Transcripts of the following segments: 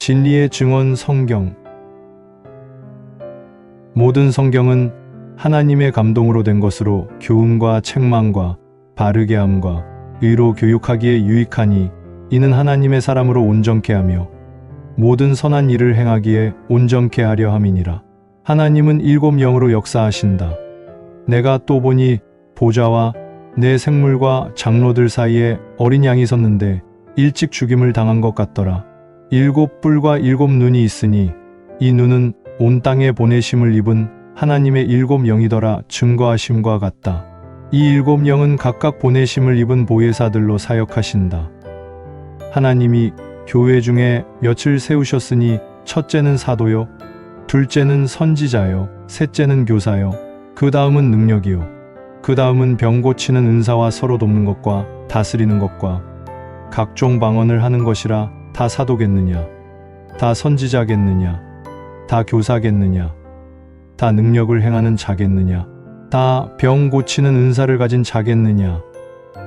진리의 증언 성경. 모든 성경은 하나님의 감동으로 된 것으로 교훈과 책망과 바르게 함과 의로 교육하기에 유익하니 이는 하나님의 사람으로 온전케 하며 모든 선한 일을 행하기에 온전케 하려 함이니라. 하나님은 일곱 영으로 역사하신다. 내가 또 보니 보좌와 내 생물과 장로들 사이에 어린 양이 섰는데 일찍 죽임을 당한 것 같더라. 일곱 뿔과 일곱 눈이 있으니 이 눈은 온 땅에 보내심을 입은 하나님의 일곱 영이더라. 증거하심과 같다. 이 일곱 영은 각각 보내심을 입은 보혜사들로 사역하신다. 하나님이 교회 중에 몇을 세우셨으니 첫째는 사도요, 둘째는 선지자요, 셋째는 교사요, 그 다음은 능력이요, 그 다음은 병 고치는 은사와 서로 돕는 것과 다스리는 것과 각종 방언을 하는 것이라. 다 사도겠느냐? 다 선지자겠느냐? 다 교사겠느냐? 다 능력을 행하는 자겠느냐? 다 병 고치는 은사를 가진 자겠느냐?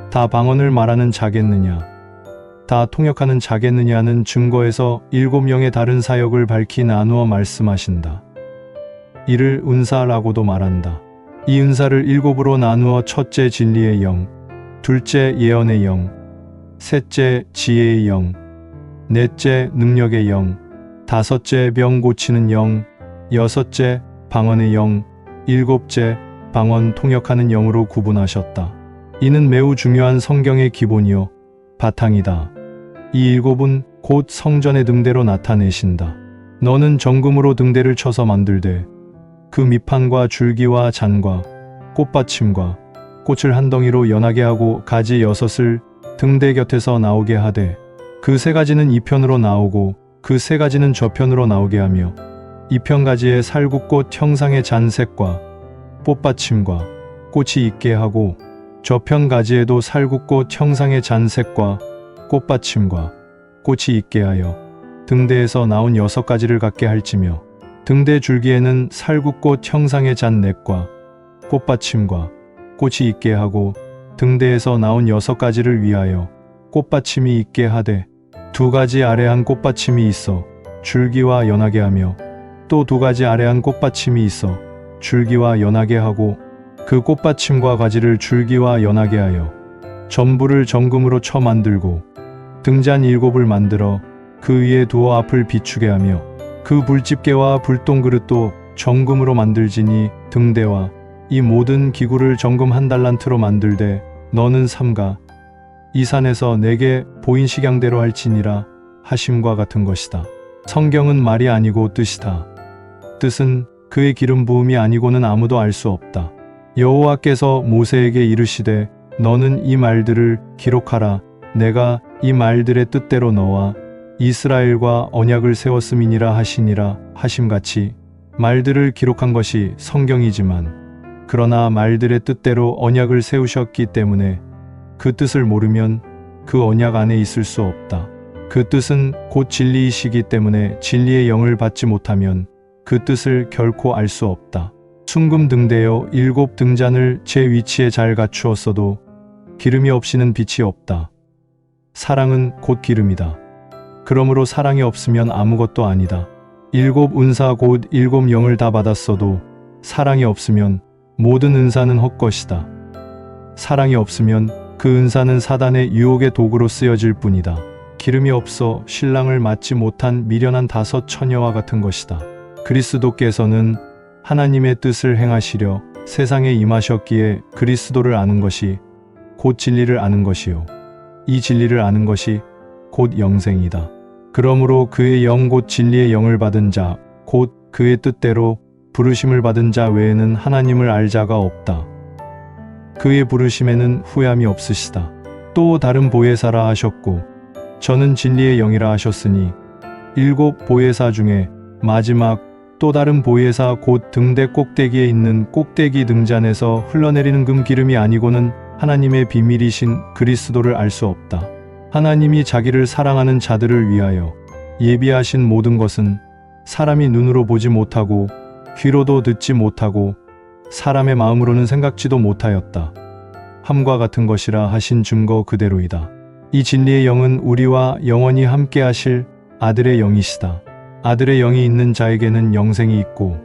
다 방언을 말하는 자겠느냐? 다 통역하는 자겠느냐는 증거에서 일곱 영의 다른 사역을 밝히 나누어 말씀하신다. 이를 은사라고도 말한다. 이 은사를 일곱으로 나누어 첫째 진리의 영, 둘째 예언의 영, 셋째 지혜의 영, 넷째 능력의 영, 다섯째 병 고치는 영, 여섯째 방언의 영, 일곱째 방언 통역하는 영으로 구분하셨다. 이는 매우 중요한 성경의 기본이요 바탕이다. 이 일곱은 곧 성전의 등대로 나타내신다. 너는 정금으로 등대를 쳐서 만들되 그 밑판과 줄기와 잔과 꽃받침과 꽃을 한 덩이로 연하게 하고 가지 여섯을 등대 곁에서 나오게 하되 그 세 가지는 이편으로 나오고 그 세 가지는 저편으로 나오게 하며 이편 가지에 살구꽃 형상의 잔색과 꽃받침과 꽃이 있게 하고 저편 가지에도 살구꽃 형상의 잔색과 꽃받침과 꽃이 있게 하여 등대에서 나온 여섯 가지를 갖게 할지며 등대 줄기에는 살구꽃 형상의 잔넷과 꽃받침과 꽃이 있게 하고 등대에서 나온 여섯 가지를 위하여 꽃받침이 있게 하되 두 가지 아래 한 꽃받침이 있어 줄기와 연하게 하며 또 두 가지 아래 한 꽃받침이 있어 줄기와 연하게 하고 그 꽃받침과 가지를 줄기와 연하게 하여 전부를 정금으로 쳐 만들고 등잔 일곱을 만들어 그 위에 두어 앞을 비추게 하며 그 불집게와 불똥그릇도 정금으로 만들지니 등대와 이 모든 기구를 정금 한 달란트로 만들되 너는 삼가 이 산에서 내게 보인 식양대로 할지니라 하심과 같은 것이다. 성경은 말이 아니고 뜻이다. 뜻은 그의 기름 부음이 아니고는 아무도 알 수 없다. 여호와께서 모세에게 이르시되 너는 이 말들을 기록하라. 내가 이 말들의 뜻대로 너와 이스라엘과 언약을 세웠음이니라 하시니라 하심같이 말들을 기록한 것이 성경이지만 그러나 말들의 뜻대로 언약을 세우셨기 때문에 그 뜻을 모르면 그 언약 안에 있을 수 없다. 그 뜻은 곧 진리이시기 때문에 진리의 영을 받지 못하면 그 뜻을 결코 알 수 없다. 순금 등대여 일곱 등잔을 제 위치에 잘 갖추었어도 기름이 없이는 빛이 없다. 사랑은 곧 기름이다. 그러므로 사랑이 없으면 아무것도 아니다. 일곱 은사 곧 일곱 영을 다 받았어도 사랑이 없으면 모든 은사는 헛것이다. 사랑이 없으면 그 은사는 사단의 유혹의 도구로 쓰여질 뿐이다. 기름이 없어 신랑을 맞지 못한 미련한 다섯 처녀와 같은 것이다. 그리스도께서는 하나님의 뜻을 행하시려 세상에 임하셨기에 그리스도를 아는 것이 곧 진리를 아는 것이요 이 진리를 아는 것이 곧 영생이다. 그러므로 그의 영 곧 진리의 영을 받은 자 곧 그의 뜻대로 부르심을 받은 자 외에는 하나님을 알 자가 없다. 그의 부르심에는 후회함이 없으시다. 또 다른 보혜사라 하셨고 저는 진리의 영이라 하셨으니 일곱 보혜사 중에 마지막 또 다른 보혜사 곧 등대 꼭대기에 있는 꼭대기 등잔에서 흘러내리는 금 기름이 아니고는 하나님의 비밀이신 그리스도를 알 수 없다. 하나님이 자기를 사랑하는 자들을 위하여 예비하신 모든 것은 사람이 눈으로 보지 못하고 귀로도 듣지 못하고 사람의 마음으로는 생각지도 못하였다. 함과 같은 것이라 하신 증거 그대로이다. 이 진리의 영은 우리와 영원히 함께 하실 아들의 영이시다. 아들의 영이 있는 자에게는 영생이 있고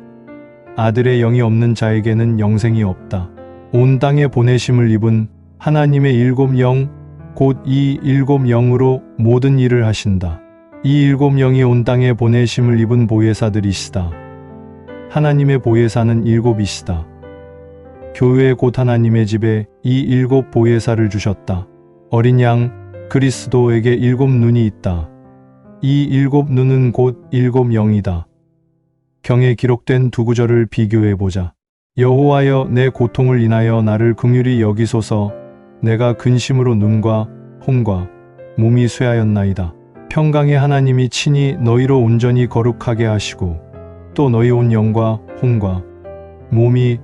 아들의 영이 없는 자에게는 영생이 없다. 온 땅에 보내심을 입은 하나님의 일곱 영, 곧 이 일곱 영으로 모든 일을 하신다. 이 일곱 영이 온 땅에 보내심을 입은 보혜사들이시다. 하나님의 보혜사는 일곱이시다. 교회 곧 하나님의 집에 이 일곱 보혜사를 주셨다. 어린 양 그리스도에게 일곱 눈이 있다. 이 일곱 눈은 곧 일곱 영이다. 경에 기록된 두 구절을 비교해 보자. 여호와여 내 고통을 인하여 나를 긍휼히 여기소서. 내가 근심으로 눈과 혼과 몸이 쇠하였나이다. 평강의 하나님이 친히 너희로 온전히 거룩하게 하시고 또 너희 온 영과 혼과 몸이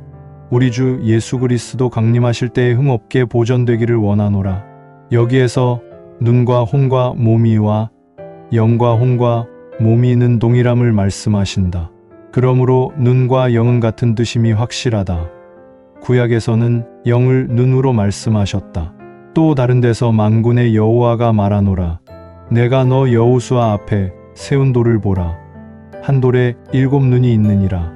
우리 주 예수 그리스도 강림하실 때에 흠없게 보존되기를 원하노라. 여기에서 눈과 혼과 몸이와 영과 혼과 몸이는 동일함을 말씀하신다. 그러므로 눈과 영은 같은 뜻임이 확실하다. 구약에서는 영을 눈으로 말씀하셨다. 또 다른 데서 만군의 여호와가 말하노라. 내가 너 여호수아 앞에 세운 돌을 보라. 한 돌에 일곱 눈이 있느니라.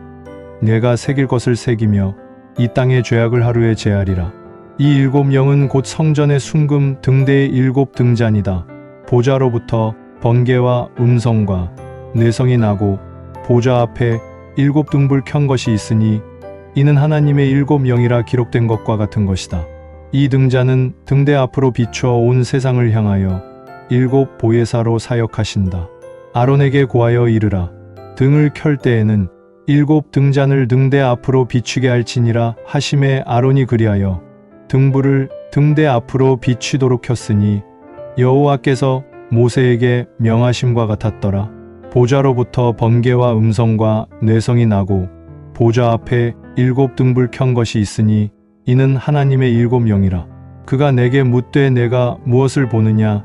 내가 새길 것을 새기며 이 땅의 죄악을 하루에 제하리라. 이 일곱 영은 곧 성전의 순금 등대의 일곱 등잔이다. 보좌로부터 번개와 음성과 뇌성이 나고 보좌 앞에 일곱 등불 켠 것이 있으니 이는 하나님의 일곱 영이라 기록된 것과 같은 것이다. 이 등잔은 등대 앞으로 비추어 온 세상을 향하여 일곱 보혜사로 사역하신다. 아론에게 고하여 이르라. 등을 켤 때에는 일곱 등잔을 등대 앞으로 비추게 할지니라 하심에 아론이 그리하여 등불을 등대 앞으로 비추도록 켰으니 여호와께서 모세에게 명하심과 같았더라. 보좌로부터 번개와 음성과 뇌성이 나고 보좌 앞에 일곱 등불 켠 것이 있으니 이는 하나님의 일곱 영이라. 그가 내게 묻되 내가 무엇을 보느냐?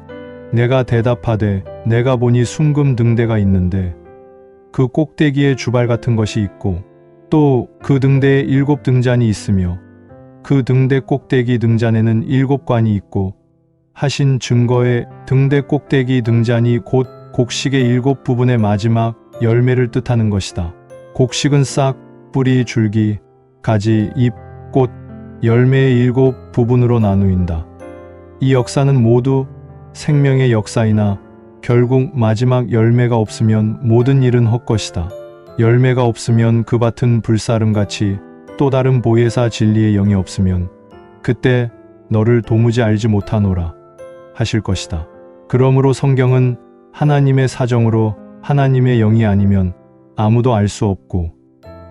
내가 대답하되 내가 보니 순금 등대가 있는데 그 꼭대기에 주발 같은 것이 있고 또 그 등대에 일곱 등잔이 있으며 그 등대 꼭대기 등잔에는 일곱 관이 있고 하신 증거에 등대 꼭대기 등잔이 곧 곡식의 일곱 부분의 마지막 열매를 뜻하는 것이다. 곡식은 싹, 뿌리, 줄기, 가지, 잎, 꽃, 열매의 일곱 부분으로 나누인다. 이 역사는 모두 생명의 역사이나 결국 마지막 열매가 없으면 모든 일은 헛것이다. 열매가 없으면 그 밭은 불사름같이 또 다른 보혜사 진리의 영이 없으면 그때 너를 도무지 알지 못하노라 하실 것이다. 그러므로 성경은 하나님의 사정으로 하나님의 영이 아니면 아무도 알 수 없고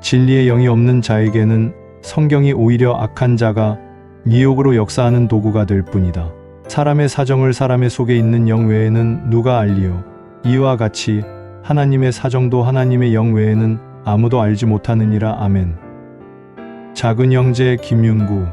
진리의 영이 없는 자에게는 성경이 오히려 악한 자가 미혹으로 역사하는 도구가 될 뿐이다. 사람의 사정을 사람의 속에 있는 영 외에는 누가 알리요? 이와 같이 하나님의 사정도 하나님의 영 외에는 아무도 알지 못하느니라. 아멘. 작은 형제 김윤구